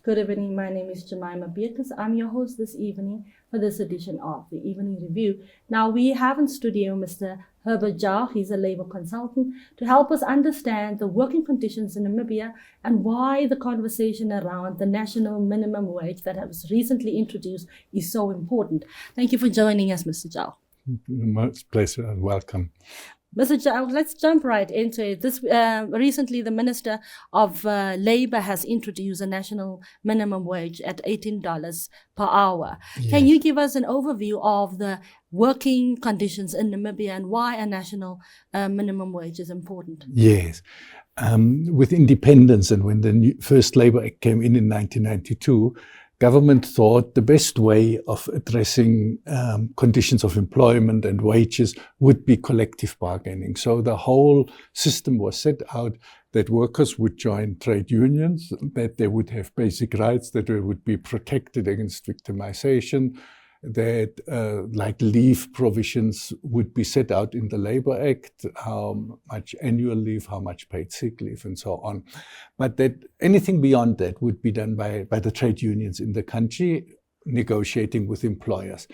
Good evening, my name is Jemima Beatrice. I'm your host this evening for this edition of the Evening Review. Now we have in studio Mr. Herbert Jauch. He's a labor consultant to help us understand the working conditions in Namibia and why the conversation around the national minimum wage that was recently introduced is so important. Thank you for joining us, Mr. Jauch. Most pleasure and welcome. Mr. Jauch, let's jump right into it. Recently, the Minister of Labour has introduced a national minimum wage at $18 per hour. Yes. Can you give us an overview of the working conditions in Namibia and why a national minimum wage is important? Yes. With independence and when the first Labour Act came in 1992, government thought the best way of addressing conditions of employment and wages would be collective bargaining. So the whole system was set out that workers would join trade unions, that they would have basic rights, that they would be protected against victimization, that like leave provisions would be set out in the Labour Act, how much annual leave, how much paid sick leave, and so on. But that anything beyond that would be done by the trade unions in the country, negotiating with employers.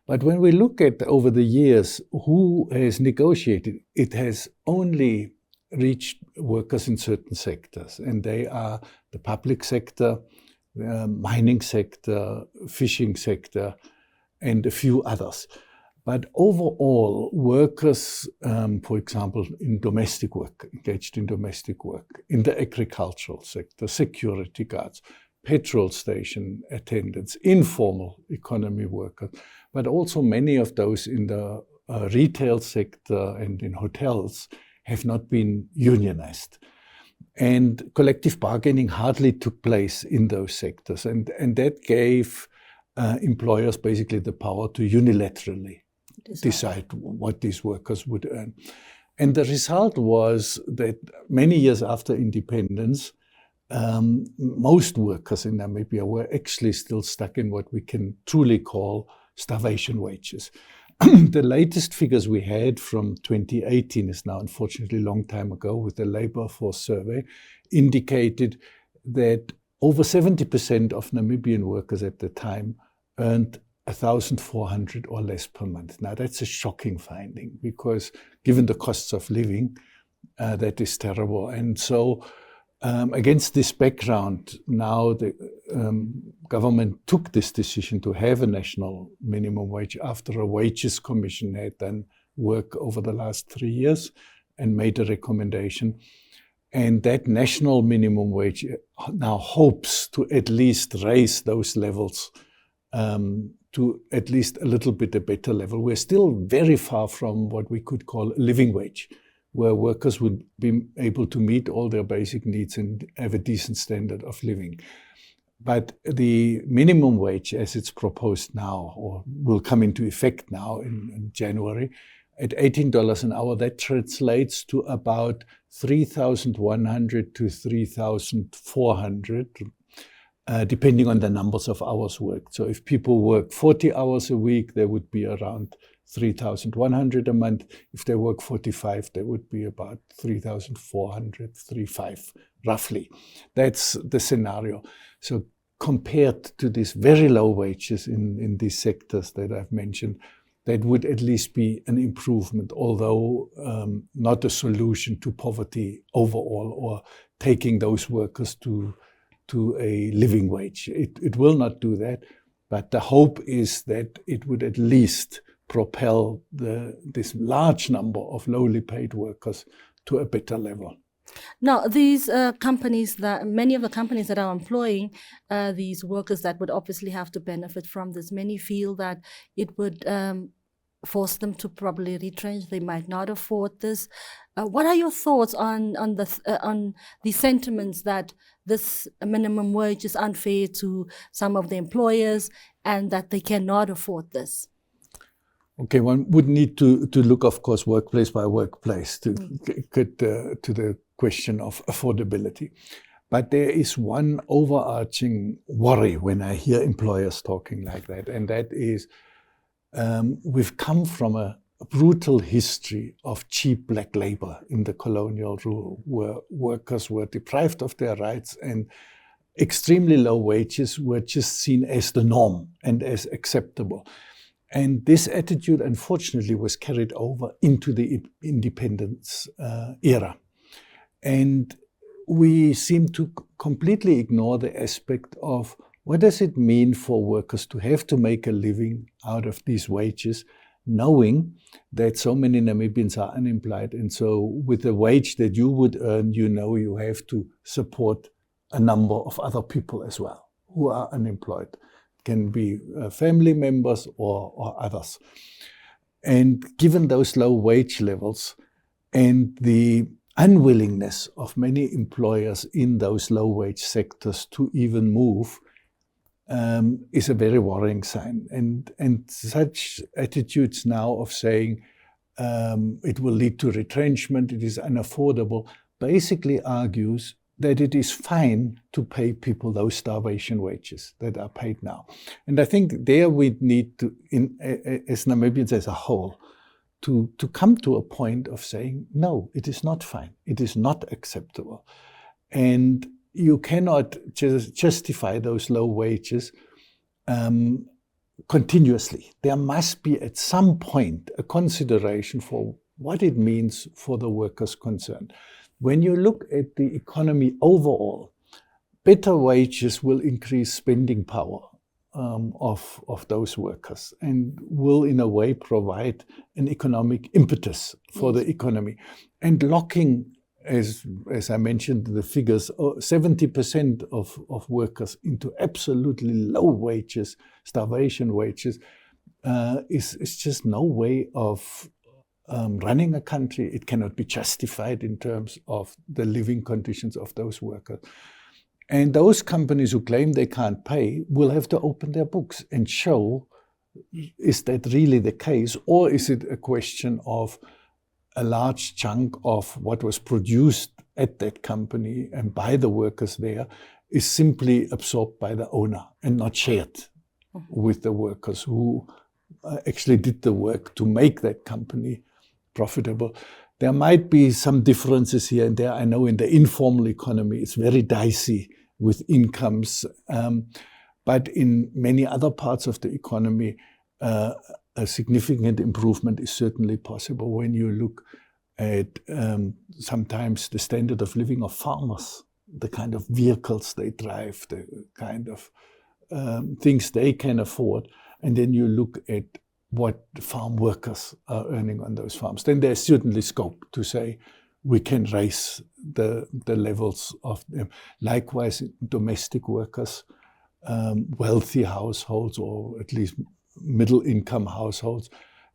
But when we look at over the years who has negotiated, it has only reached workers in certain sectors, and they are the public sector, mining sector, fishing sector, and a few others. But overall, workers, for example, in domestic work, engaged in domestic work, in the agricultural sector, security guards, petrol station attendants, informal economy workers, but also many of those in the retail sector and in hotels have not been unionized. And collective bargaining hardly took place in those sectors. And that gave employers basically the power to unilaterally decide what these workers would earn. And the result was that many years after independence, most workers in Namibia were actually still stuck in what we can truly call starvation wages. The latest figures we had from 2018 is now unfortunately a long time ago with the Labour Force Survey, indicated that over 70% of Namibian workers at the time earned 1,400 or less per month. Now that's a shocking finding because given the costs of living, that is terrible. And so against this background, now the government took this decision to have a national minimum wage after a wages commission had done work over the last 3 years and made a recommendation. And that national minimum wage now hopes to at least raise those levels to at least a little bit a better level. We're still very far from what we could call a living wage, where workers would be able to meet all their basic needs and have a decent standard of living. But the minimum wage, as it's proposed now, or will come into effect now in January, at $18 an hour, that translates to about 3,100 to 3,400, depending on the numbers of hours worked. So if people work 40 hours a week, there would be around 3,100 a month. If they work 45, there would be about 3,400, 3,500, roughly. That's the scenario. So compared to these very low wages in these sectors that I've mentioned, that would at least be an improvement, although not a solution to poverty overall or taking those workers to a living wage. It will not do that, but the hope is that it would at least propel this large number of lowly paid workers to a better level. Now, these many of the companies that are employing these workers that would obviously have to benefit from this, many feel that it would force them to probably retrench. They might not afford this. What are your thoughts on the sentiments that this minimum wage is unfair to some of the employers and that they cannot afford this? Okay, one would need to look, of course, workplace by workplace to get to the question of affordability. But there is one overarching worry when I hear employers talking like that, and that is we've come from a brutal history of cheap black labor in the colonial rule, where workers were deprived of their rights and extremely low wages were just seen as the norm and as acceptable. And this attitude, unfortunately, was carried over into the independence era. And we seem to completely ignore the aspect of what does it mean for workers to have to make a living out of these wages, knowing that so many Namibians are unemployed. And so with the wage that you would earn, you know you have to support a number of other people as well who are unemployed. Can be family members or others. And given those low wage levels and the unwillingness of many employers in those low wage sectors to even move, is a very worrying sign. And such attitudes now of saying it will lead to retrenchment, it is unaffordable, basically argues that it is fine to pay people those starvation wages that are paid now. And I think there we need to, as Namibians as a whole, to come to a point of saying, no, it is not fine. It is not acceptable. And you cannot just justify those low wages continuously. There must be at some point a consideration for what it means for the workers concerned. When you look at the economy overall, better wages will increase spending power of those workers and will in a way provide an economic impetus for the economy. And locking, as I mentioned, the figures, 70% of workers into absolutely low wages, starvation wages, is just no way of running a country. It cannot be justified in terms of the living conditions of those workers. And those companies who claim they can't pay will have to open their books and show, is that really the case? Or is it a question of a large chunk of what was produced at that company and by the workers there is simply absorbed by the owner and not shared with the workers who actually did the work to make that company profitable? There might be some differences here and there. I know in the informal economy, it's very dicey with incomes. But in many other parts of the economy, a significant improvement is certainly possible when you look at sometimes the standard of living of farmers, the kind of vehicles they drive, the kind of things they can afford. And then you look at what farm workers are earning on those farms. Then there's certainly scope to say we can raise the levels of them. Likewise, domestic workers, wealthy households, or at least middle-income households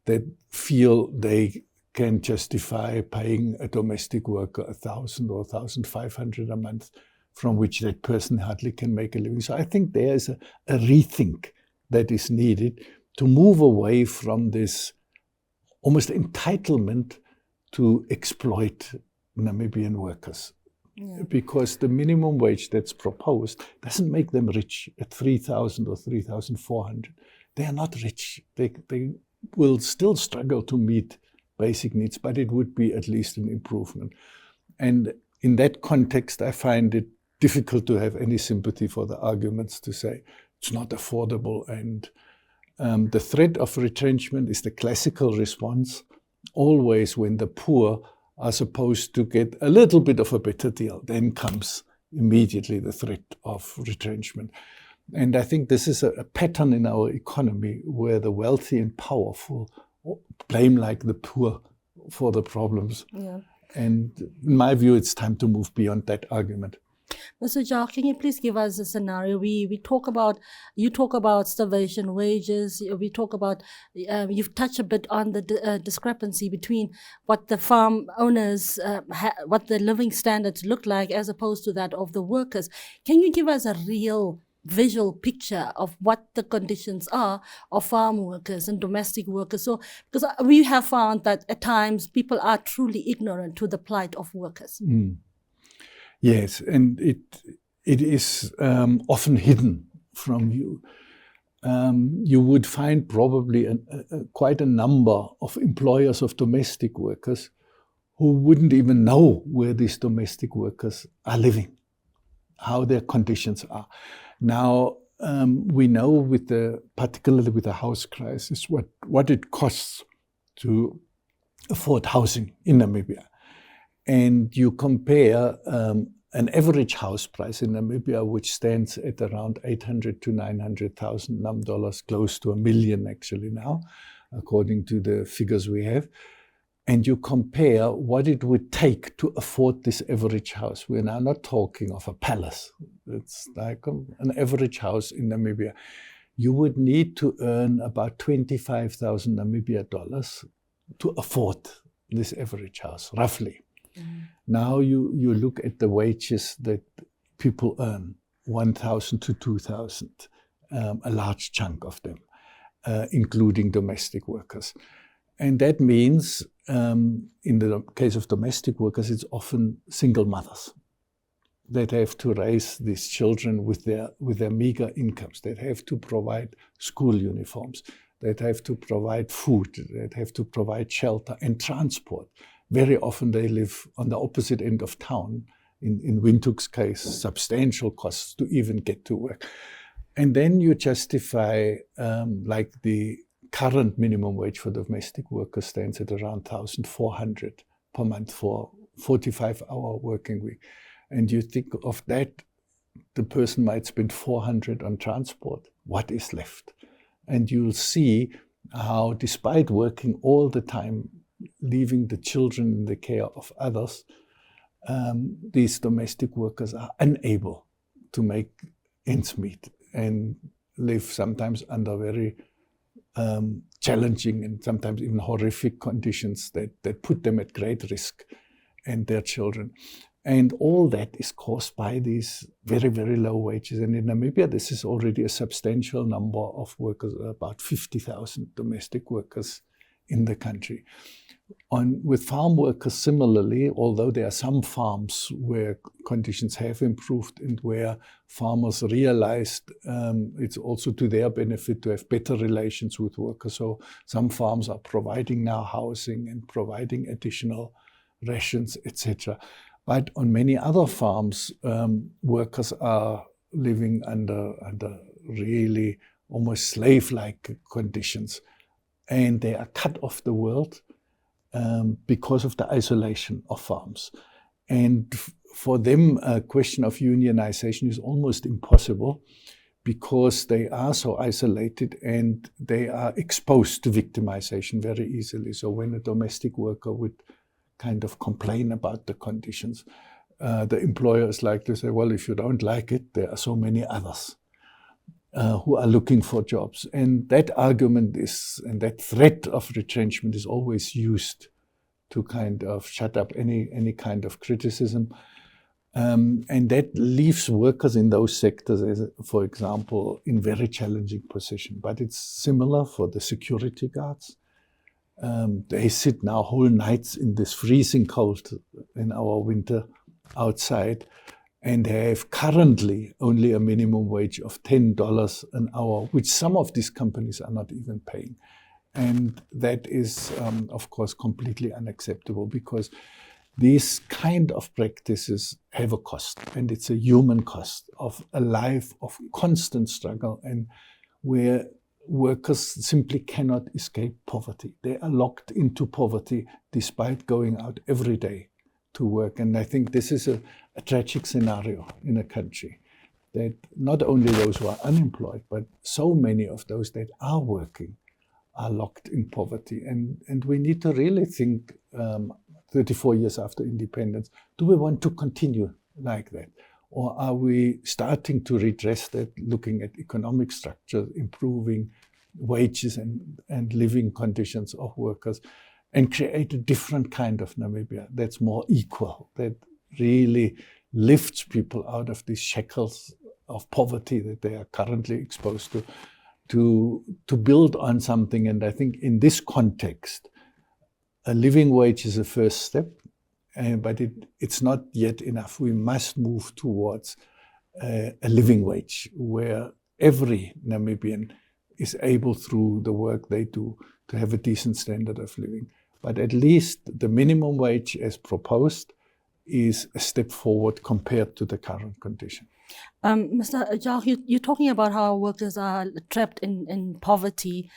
that feel they can justify paying a domestic worker 1,000 or 1,500 a month, from which that person hardly can make a living. So I think there is a rethink that is needed to move away from this almost entitlement to exploit Namibian workers. Yeah. Because the minimum wage that's proposed doesn't make them rich at 3,000 or 3,400. They are not rich. They will still struggle to meet basic needs, but it would be at least an improvement. And in that context, I find it difficult to have any sympathy for the arguments to say it's not affordable. And the threat of retrenchment is the classical response, always when the poor are supposed to get a little bit of a better deal. Then comes immediately the threat of retrenchment. And I think this is a pattern in our economy where the wealthy and powerful blame like the poor for the problems. Yeah. And in my view, it's time to move beyond that argument. Mr. Jauch, can you please give us a scenario? You talk about starvation wages. We talk about, you've touched a bit on the discrepancy between what the farm owners, what the living standards look like as opposed to that of the workers. Can you give us a real visual picture of what the conditions are of farm workers and domestic workers? So, because we have found that at times people are truly ignorant to the plight of workers. Mm. Yes, and it is often hidden from you. You would find probably quite a number of employers of domestic workers who wouldn't even know where these domestic workers are living. how their conditions are. Now, we know particularly with the house crisis, what it costs to afford housing in Namibia. And you compare an average house price in Namibia, which stands at around 800 to 900,000 NAM dollars, close to $1 million actually now, according to the figures we have. And you compare what it would take to afford this average house. We're now not talking of a palace. It's like an average house in Namibia. You would need to earn about 25,000 Namibia dollars to afford this average house, roughly. Now you look at the wages that people earn, 1,000 to 2,000, a large chunk of them, including domestic workers. And that means, in the case of domestic workers, it's often single mothers that have to raise these children with their meager incomes, that have to provide school uniforms, that have to provide food, that have to provide shelter and transport. Very often they live on the opposite end of town. In Windhoek's case, substantial costs to even get to work. And then you justify, like the current minimum wage for domestic workers stands at around 1,400 per month for 45-hour working week. And you think of that, the person might spend 400 on transport. What is left? And you'll see how, despite working all the time, leaving the children in the care of others, these domestic workers are unable to make ends meet and live sometimes under very challenging and sometimes even horrific conditions that put them at great risk and their children. And all that is caused by these very, very low wages. And in Namibia, this is already a substantial number of workers, about 50,000 domestic workers in the country. With farm workers, similarly, although there are some farms where conditions have improved and where farmers realized it's also to their benefit to have better relations with workers. So some farms are providing now housing and providing additional rations, etc. But on many other farms, workers are living under really almost slave-like conditions, and they are cut off the world because of the isolation of farms. And for them, a question of unionization is almost impossible because they are so isolated and they are exposed to victimization very easily. So when a domestic worker would kind of complain about the conditions, the employer is like to say, well, if you don't like it, there are so many others who are looking for jobs. And that argument and that threat of retrenchment is always used to kind of shut up any kind of criticism. And that leaves workers in those sectors, as, for example, in very challenging position. But it's similar for the security guards. They sit now whole nights in this freezing cold in our winter outside, and they have currently only a minimum wage of $10 an hour, which some of these companies are not even paying. And that is, of course, completely unacceptable because these kind of practices have a cost, and it's a human cost of a life of constant struggle and where workers simply cannot escape poverty. They are locked into poverty despite going out every day to work. And I think this is a tragic scenario in a country, that not only those who are unemployed, but so many of those that are working are locked in poverty. And we need to really think, 34 years after independence, do we want to continue like that? Or are we starting to redress that, looking at economic structure, improving wages and living conditions of workers, and create a different kind of Namibia that's more equal, that really lifts people out of these shackles of poverty that they are currently exposed to build on something. And I think in this context, a living wage is a first step. But it's not yet enough. We must move towards a living wage where every Namibian is able, through the work they do, to have a decent standard of living. But at least the minimum wage as proposed is a step forward compared to the current condition. Mr. Jauch, you're talking about how workers are trapped in poverty,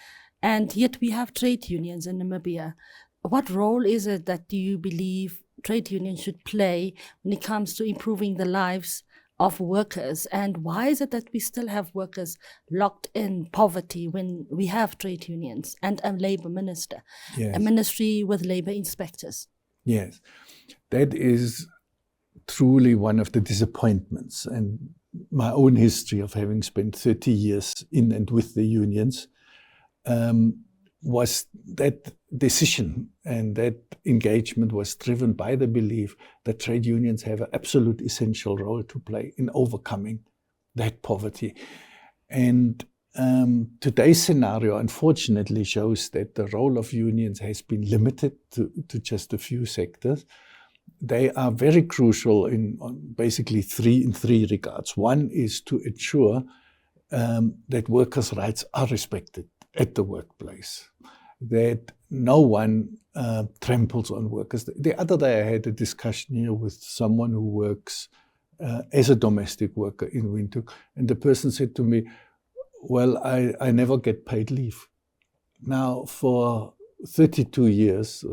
and yet we have trade unions in Namibia. What role is it that do you believe trade unions should play when it comes to improving the lives of workers? And why is it that we still have workers locked in poverty when we have trade unions and a labor minister, Yes. a ministry with labor inspectors? Yes, that is truly one of the disappointments. And my own history of having spent 30 years in and with the unions was that decision and that engagement was driven by the belief that trade unions have an absolute essential role to play in overcoming that poverty. And today's scenario, unfortunately, shows that the role of unions has been limited to just a few sectors. They are very crucial in basically three regards. One is to ensure that workers' rights are respected at the workplace, that no one tramples on workers. The other day I had a discussion here with someone who works as a domestic worker in Windhoek, and the person said to me, well, I never get paid leave. Now, for 32 years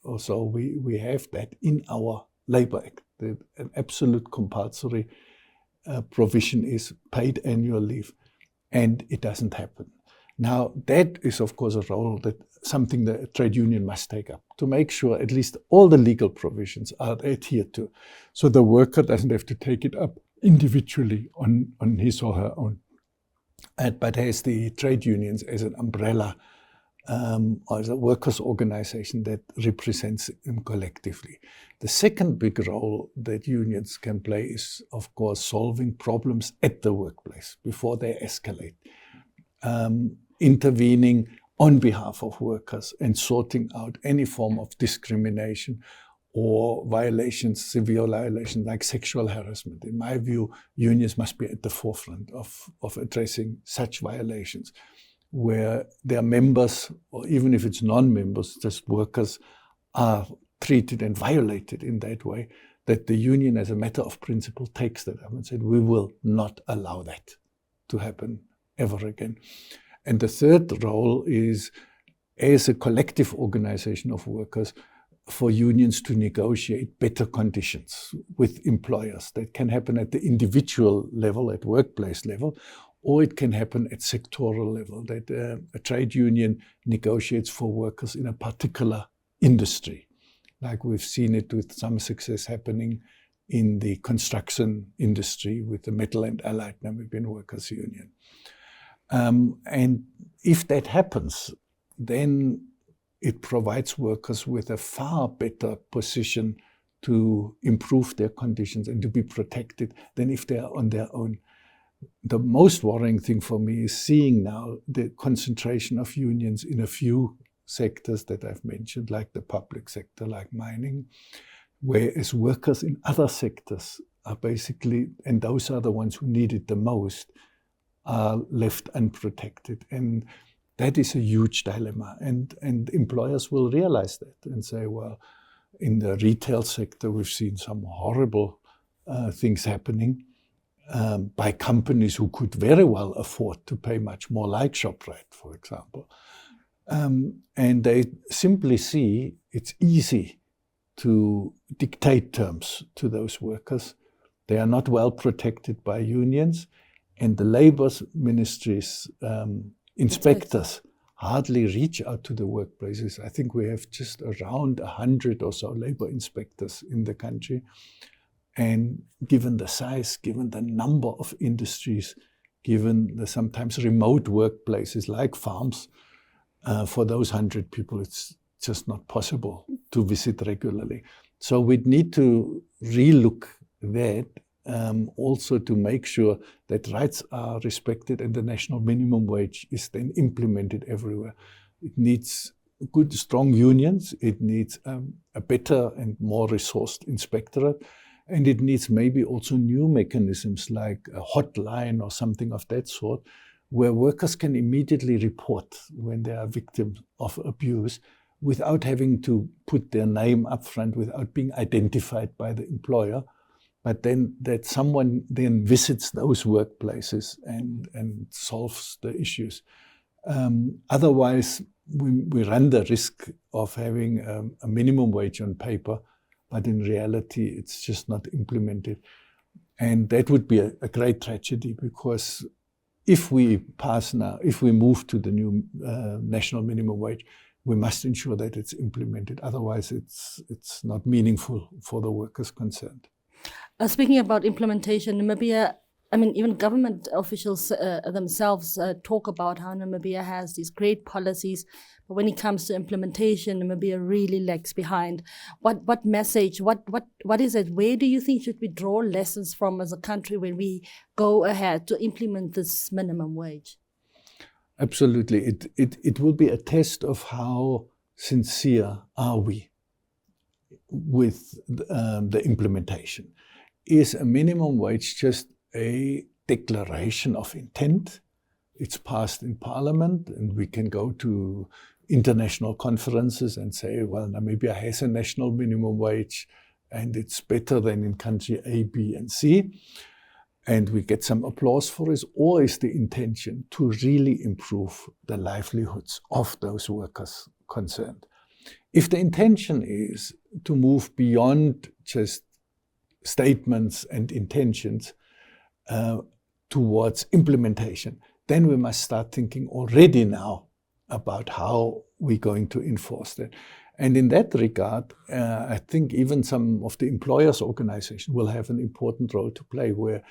or so, we have that in our Labour Act. An absolute compulsory provision is paid annual leave, and it doesn't happen. Now, that is, of course, a role that something that a trade union must take up to make sure at least all the legal provisions are adhered to, so the worker doesn't have to take it up individually on his or her own, but has the trade unions as an umbrella or as a workers' organization that represents them collectively. The second big role that unions can play is, of course, solving problems at the workplace before they escalate. Intervening on behalf of workers and sorting out any form of discrimination or violations, severe violations like sexual harassment. In my view, unions must be at the forefront of addressing such violations, where their members, or even if it's non-members, just workers, are treated and violated in that way, that the union, as a matter of principle, takes that up and said, we will not allow that to happen ever again. And the third role is, as a collective organization of workers, for unions to negotiate better conditions with employers. That can happen at the individual level, at workplace level, or it can happen at sectoral level, that a trade union negotiates for workers in a particular industry, like we've seen it with some success happening in the construction industry with the Metal and Allied Namibian Workers Union. And if that happens, then it provides workers with a far better position to improve their conditions and to be protected than if they are on their own. The most worrying thing for me is seeing now the concentration of unions in a few sectors that I've mentioned, like the public sector, like mining, whereas workers in other sectors are basically, and those are the ones who need it the most, are left unprotected. And that is a huge dilemma. And employers will realize that and say, well, in the retail sector, we've seen some horrible things happening by companies who could very well afford to pay much more, like ShopRite, for example. And they simply see it's easy to dictate terms to those workers. They are not well protected by unions, and the Labour Ministry's inspectors hardly reach out to the workplaces. I think we have just around 100 or so Labour inspectors in the country. And given the size, given the number of industries, given the sometimes remote workplaces like farms, for those 100 people, it's just not possible to visit regularly. So we'd need to relook that, also to make sure that rights are respected and the national minimum wage is then implemented everywhere. It needs good, strong unions. It needs a better and more resourced inspectorate. And it needs maybe also new mechanisms like a hotline or something of that sort, where workers can immediately report when they are victims of abuse, without having to put their name up front, without being identified by the employer, but then that someone then visits those workplaces and solves the issues. Otherwise, we run the risk of having a minimum wage on paper, but in reality, it's just not implemented. And that would be a great tragedy, because if we move to the new national minimum wage, we must ensure that it's implemented. Otherwise, it's not meaningful for the workers concerned. Speaking about implementation, Namibia, I mean, even government officials themselves talk about how Namibia has these great policies, but when it comes to implementation, Namibia really lags behind. What message, what is it? Where do you think should we draw lessons from as a country when we go ahead to implement this minimum wage? Absolutely. It will be a test of how sincere are we with the implementation. Is a minimum wage just a declaration of intent? It's passed in Parliament, and we can go to international conferences and say, well, Namibia has a national minimum wage and it's better than in country A, B, and C. And we get some applause for it. Or is the intention to really improve the livelihoods of those workers concerned? If the intention is to move beyond just statements and intentions towards implementation, then we must start thinking already now about how we're going to enforce that. And in that regard, I think even some of the employers' organizations will have an important role to play, where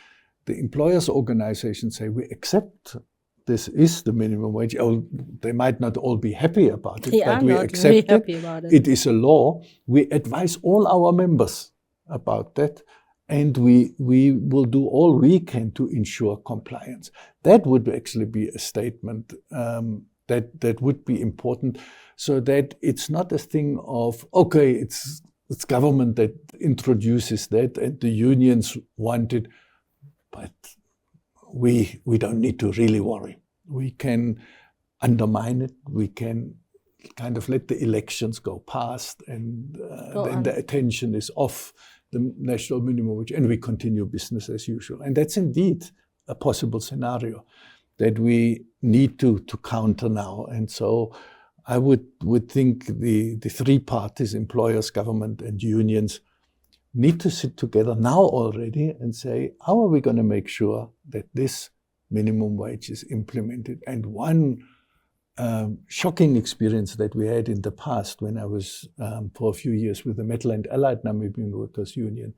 the employers' organizations say, we accept this is the minimum wage. Oh, they might not all be happy about it, but we accept it. It is a law. We advise all our members about that, and we will do all we can to ensure compliance. That would actually be a statement that would be important, so that it's not a thing of, okay, it's government that introduces that and the unions want it, but we don't need to really worry. We can undermine it. We can kind of let the elections go past, and then the attention is off the national minimum wage, and we continue business as usual. And that's indeed a possible scenario that we need to counter now. And so I would think the three parties, employers, government, and unions, need to sit together now already and say, how are we going to make sure that this minimum wage is implemented? And one shocking experience that we had in the past, when I was for a few years with the Metal and Allied Namibian Workers Union,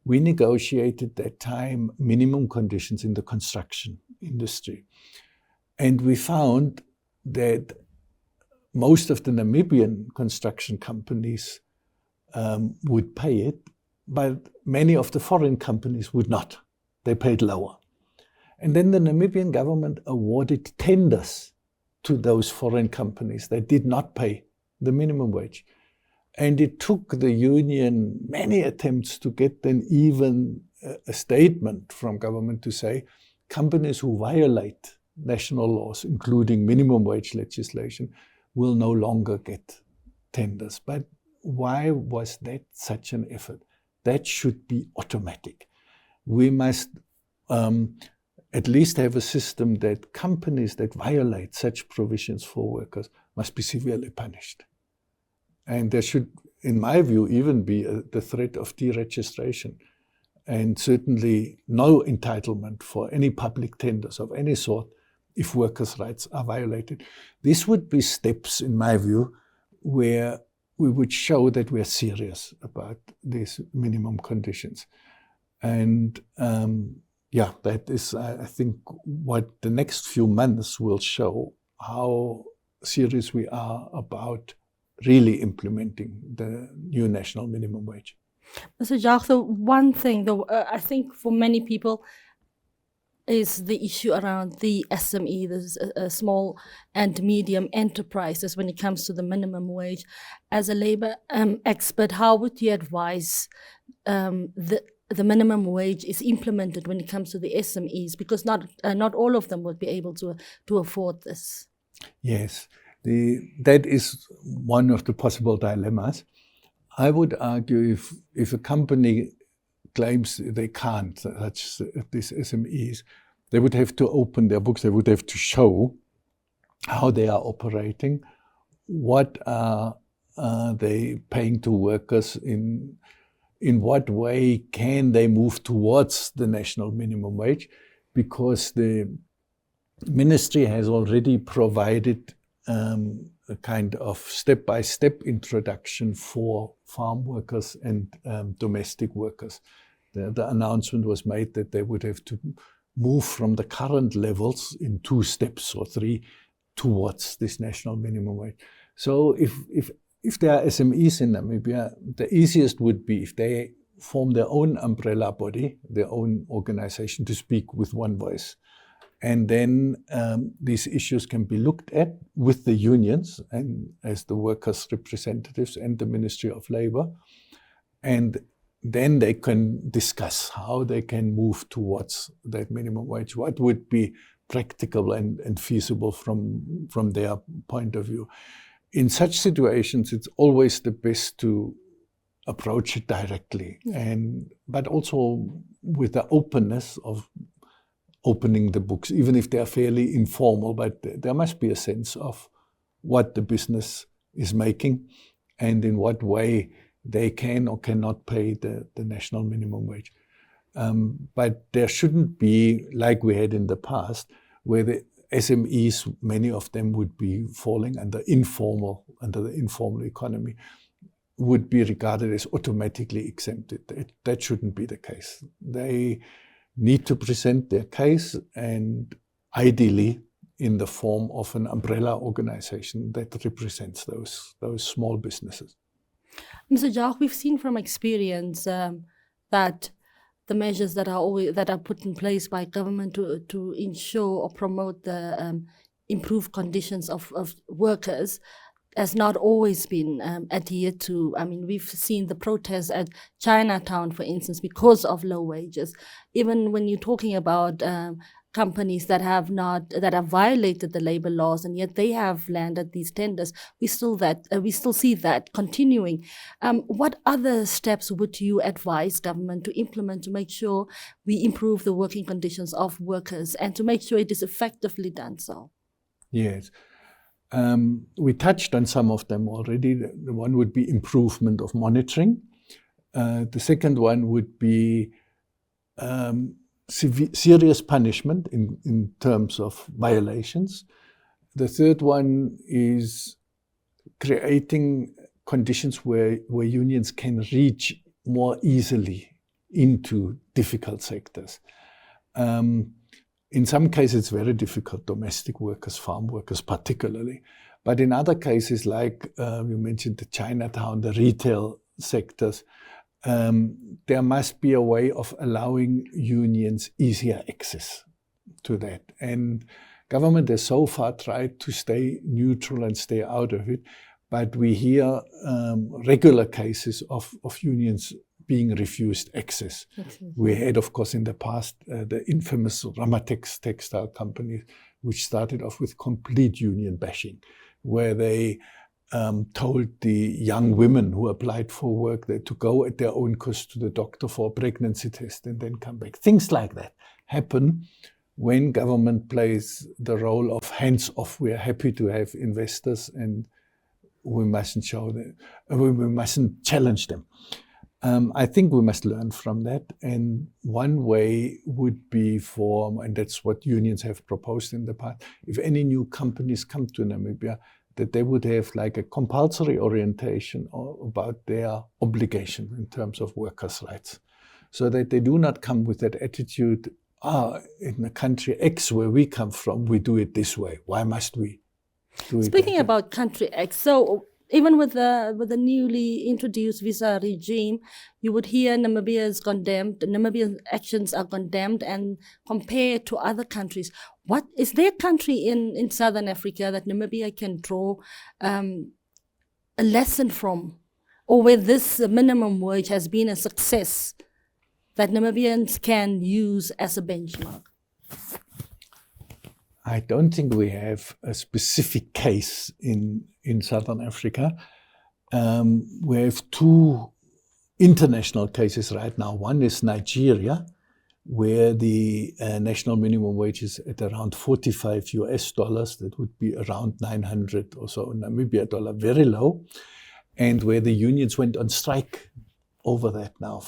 we negotiated that time minimum conditions in the construction industry. And we found that most of the Namibian construction companies would pay it, but many of the foreign companies would not. They paid lower. And then the Namibian government awarded tenders to those foreign companies that did not pay the minimum wage. And it took the union many attempts to get then even a statement from government to say, companies who violate national laws, including minimum wage legislation, will no longer get tenders. But why was that such an effort? That should be automatic. We must at least have a system that companies that violate such provisions for workers must be severely punished. And there should, in my view, even be the threat of deregistration, and certainly no entitlement for any public tenders of any sort if workers' rights are violated. This would be steps, in my view, where we would show that we are serious about these minimum conditions. And that is, I think, what the next few months will show, how serious we are about really implementing the new national minimum wage. Mr. Jauch, the one thing, though, I think for many people, is the issue around the SME, the small and medium enterprises, when it comes to the minimum wage. As a labor expert, how would you advise the minimum wage is implemented when it comes to the SMEs? Because not all of them would be able to afford this. Yes, That is one of the possible dilemmas. I would argue if a company claims they can't, such these SMEs, they would have to open their books, they would have to show how they are operating, what are they paying to workers, in what way can they move towards the national minimum wage, because the ministry has already provided a kind of step-by-step introduction for farm workers and domestic workers. The announcement was made that they would have to move from the current levels in 2 steps or 3 towards this national minimum wage. So if there are SMEs in Namibia, the easiest would be if they form their own umbrella body, their own organization, to speak with one voice. And then these issues can be looked at with the unions and as the workers' representatives and the Ministry of Labor. And then they can discuss how they can move towards that minimum wage, what would be practical and feasible from their point of view. In such situations, it's always the best to approach it directly, but also with the openness of opening the books, even if they are fairly informal, but there must be a sense of what the business is making and in what way they can or cannot pay the national minimum wage. But there shouldn't be, like we had in the past, where the SMEs, many of them would be falling under the informal economy, would be regarded as automatically exempted. That shouldn't be the case. They need to present their case, and ideally in the form of an umbrella organization that represents those small businesses. Mr. Jauch, we've seen from experience that the measures that are put in place by government to ensure or promote the improved conditions of workers has not always been adhered to. I mean, we've seen the protests at Chinatown, for instance, because of low wages. Even when you're talking about companies that have violated the labor laws, and yet they have landed these tenders, we still see that continuing. What other steps would you advise government to implement to make sure we improve the working conditions of workers and to make sure it is effectively done so? Yes. We touched on some of them already. The one would be improvement of monitoring. The second one would be serious punishment in terms of violations. The third one is creating conditions where unions can reach more easily into difficult sectors. In some cases, it's very difficult, domestic workers, farm workers particularly. But in other cases, like you mentioned the Chinatown, the retail sectors, there must be a way of allowing unions easier access to that. And government has so far tried to stay neutral and stay out of it, but we hear regular cases of unions being refused access. We had, of course, in the past, the infamous Ramatex textile company, which started off with complete union bashing, where they told the young women who applied for work that to go at their own cost to the doctor for a pregnancy test and then come back. Things like that happen when government plays the role of hands-off. We are happy to have investors and we mustn't we mustn't challenge them. I think we must learn from that, and one way would be and that's what unions have proposed in the past, if any new companies come to Namibia, that they would have like a compulsory orientation about their obligation in terms of workers' rights, so that they do not come with that attitude, in the country X where we come from, we do it this way. Why must we do it? Speaking about country X, so even with the newly introduced visa regime, you would hear Namibia is condemned, Namibian actions are condemned and compared to other countries. What is there a country in Southern Africa that Namibia can draw a lesson from, or where this minimum wage has been a success that Namibians can use as a benchmark? I don't think we have a specific case in Southern Africa. We have two international cases right now. One is Nigeria, where the national minimum wage is at around $45. That would be around 900 or so Namibia dollar, very low. And where the unions went on strike over that now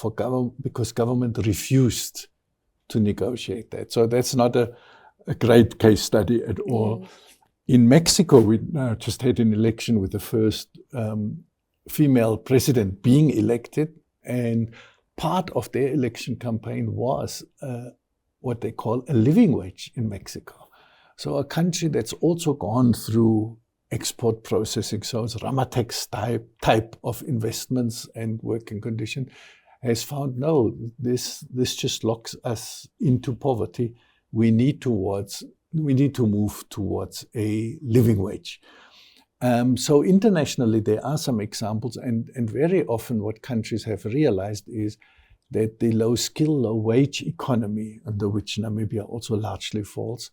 because government refused to negotiate that. So that's not a great case study at all. In Mexico, we just had an election with the first female president being elected, and part of their election campaign was what they call a living wage in Mexico. So a country that's also gone through export processing, so it's Ramatex type of investments and working condition, has found, no, this just locks us into poverty. We need to move towards a living wage. So internationally, there are some examples, and very often what countries have realized is that the low skill, low wage economy, under which Namibia also largely falls,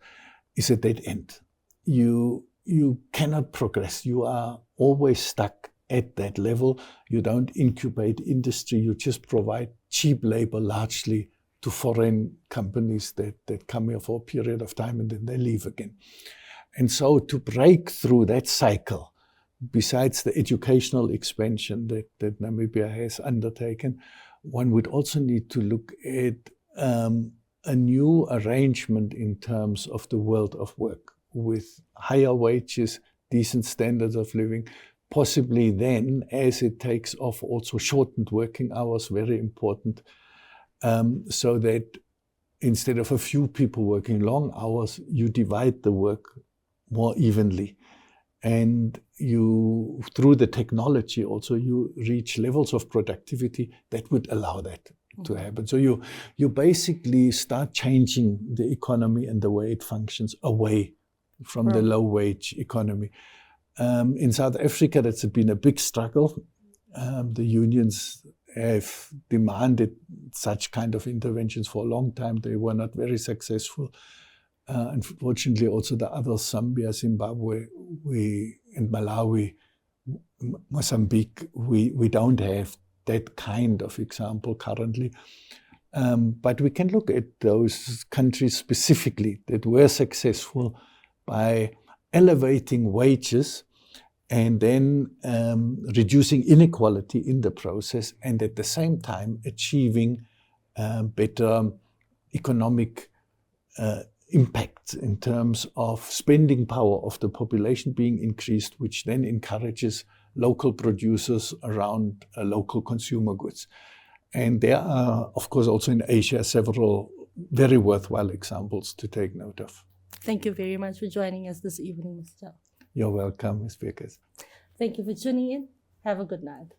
is a dead end. You cannot progress. You are always stuck at that level. You don't incubate industry. You just provide cheap labor largely to foreign companies that come here for a period of time and then they leave again. And so to break through that cycle, besides the educational expansion that Namibia has undertaken, one would also need to look at a new arrangement in terms of the world of work, with higher wages, decent standards of living, possibly then, as it takes off, also shortened working hours, very important, so that instead of a few people working long hours, you divide the work more evenly. And you, through the technology also, you reach levels of productivity that would allow that to happen. So you basically start changing the economy and the way it functions away from the low wage economy. In South Africa, that's been a big struggle. The unions have demanded such kind of interventions for a long time. They were not very successful. Unfortunately, also the others, Zambia, Zimbabwe, and Malawi, Mozambique, we don't have that kind of example currently. But we can look at those countries specifically that were successful by elevating wages and then reducing inequality in the process, and at the same time achieving better economic impact in terms of spending power of the population being increased, which then encourages local producers around local consumer goods. And there are, of course, also in Asia, several very worthwhile examples to take note of. Thank you very much for joining us this evening, Mr. Jauch. You're welcome, Ms. Beckers. Thank you for tuning in. Have a good night.